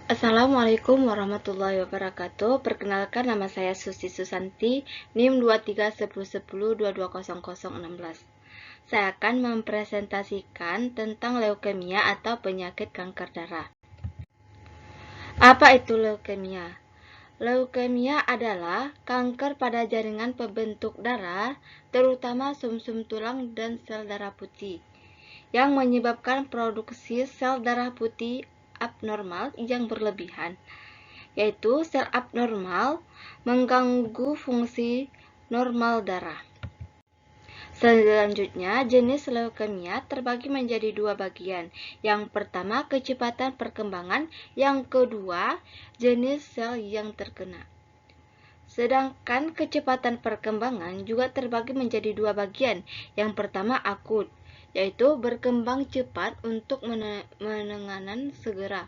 Assalamualaikum warahmatullahi wabarakatuh. Perkenalkan, nama saya Susi Susanti, NIM 231010220016. Saya akan mempresentasikan tentang leukemia atau penyakit kanker darah. Apa itu leukemia? Leukemia adalah kanker pada jaringan pembentuk darah, terutama sumsum tulang dan sel darah putih, yang menyebabkan produksi sel darah putih abnormal yang berlebihan, yaitu sel abnormal mengganggu fungsi normal darah. Selanjutnya, jenis leukemia terbagi menjadi dua bagian. Yang pertama, kecepatan perkembangan. Yang kedua, jenis sel yang terkena. Sedangkan kecepatan perkembangan juga terbagi menjadi dua bagian. Yang pertama, akut, yaitu berkembang cepat untuk penanganan segera.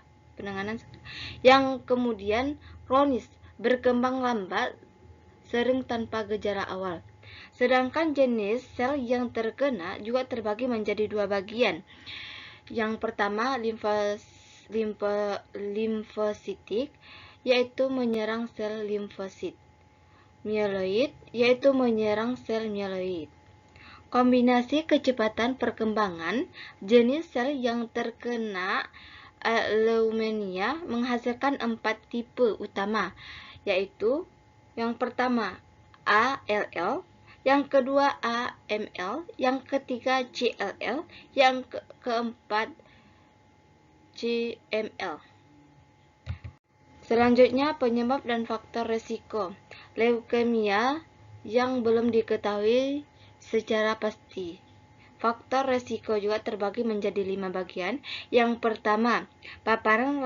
Yang kemudian kronis, berkembang lambat, sering tanpa gejala awal. Sedangkan jenis sel yang terkena juga terbagi menjadi dua bagian. Yang pertama, limfositik, yaitu menyerang sel limfosit. Mieloid, yaitu menyerang sel mieloid. Kombinasi kecepatan perkembangan jenis sel yang terkena leukemia menghasilkan 4 tipe utama, yaitu yang pertama ALL, yang kedua AML, yang ketiga CLL, yang keempat CML. Selanjutnya, penyebab dan faktor resiko leukemia yang belum diketahui secara pasti. Faktor resiko juga terbagi menjadi 5 bagian. Yang pertama, paparan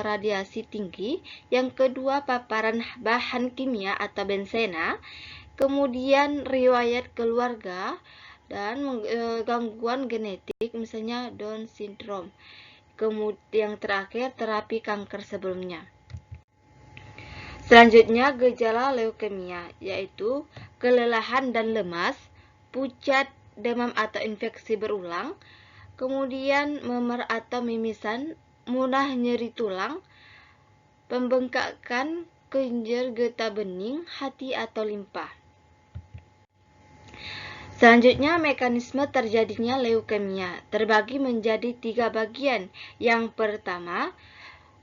radiasi tinggi. Yang kedua, paparan bahan kimia atau bensena. Kemudian, riwayat keluarga dan gangguan genetik, misalnya Down syndrome. Kemudian yang terakhir, terapi kanker sebelumnya. Selanjutnya, gejala leukemia, yaitu kelelahan dan lemas, pucat, demam atau infeksi berulang, kemudian memar atau mimisan, mudah nyeri tulang, pembengkakan kelenjar getah bening, hati atau limpa. Selanjutnya, mekanisme terjadinya leukemia terbagi menjadi 3 bagian. Yang pertama,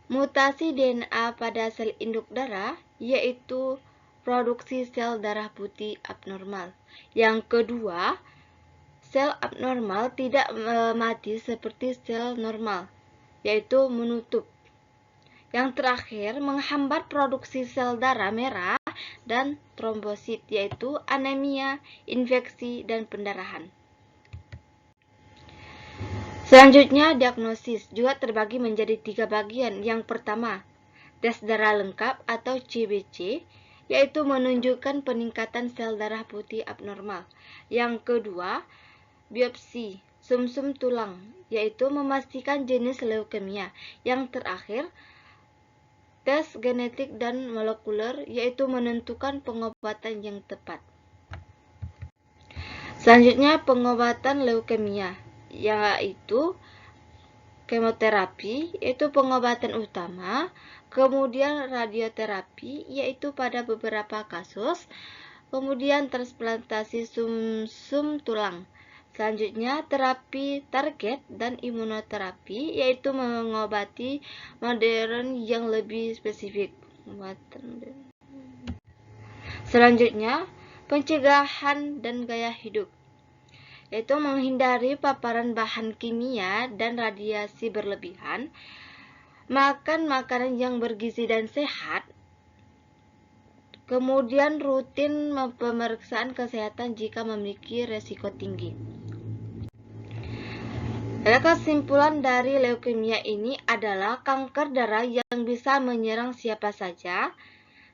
mutasi DNA pada sel induk darah, yaitu produksi sel darah putih abnormal. Yang kedua, sel abnormal tidak mati seperti sel normal, yaitu menutup. Yang terakhir, menghambat produksi sel darah merah dan trombosit, yaitu anemia, infeksi, dan pendarahan. Selanjutnya, diagnosis juga terbagi menjadi 3 bagian. Yang pertama, tes darah lengkap atau CBC, yaitu menunjukkan peningkatan sel darah putih abnormal. Yang kedua, biopsi sumsum tulang, yaitu memastikan jenis leukemia. Yang terakhir, tes genetik dan molekuler, yaitu menentukan pengobatan yang tepat. Selanjutnya, pengobatan leukemia, yaitu kemoterapi, yaitu pengobatan utama, kemudian radioterapi, yaitu pada beberapa kasus, kemudian transplantasi sumsum tulang. Selanjutnya, terapi target dan imunoterapi, yaitu mengobati modern yang lebih spesifik. Selanjutnya, pencegahan dan gaya hidup, yaitu menghindari paparan bahan kimia dan radiasi berlebihan, makan makanan yang bergizi dan sehat, kemudian rutin pemeriksaan kesehatan jika memiliki resiko tinggi. Kesimpulan dari leukemia ini adalah kanker darah yang bisa menyerang siapa saja.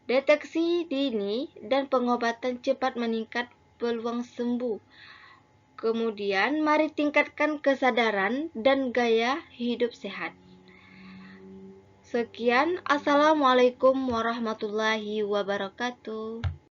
Deteksi dini dan pengobatan cepat meningkat peluang sembuh. Kemudian, mari tingkatkan kesadaran dan gaya hidup sehat. Sekian, Assalamualaikum warahmatullahi wabarakatuh.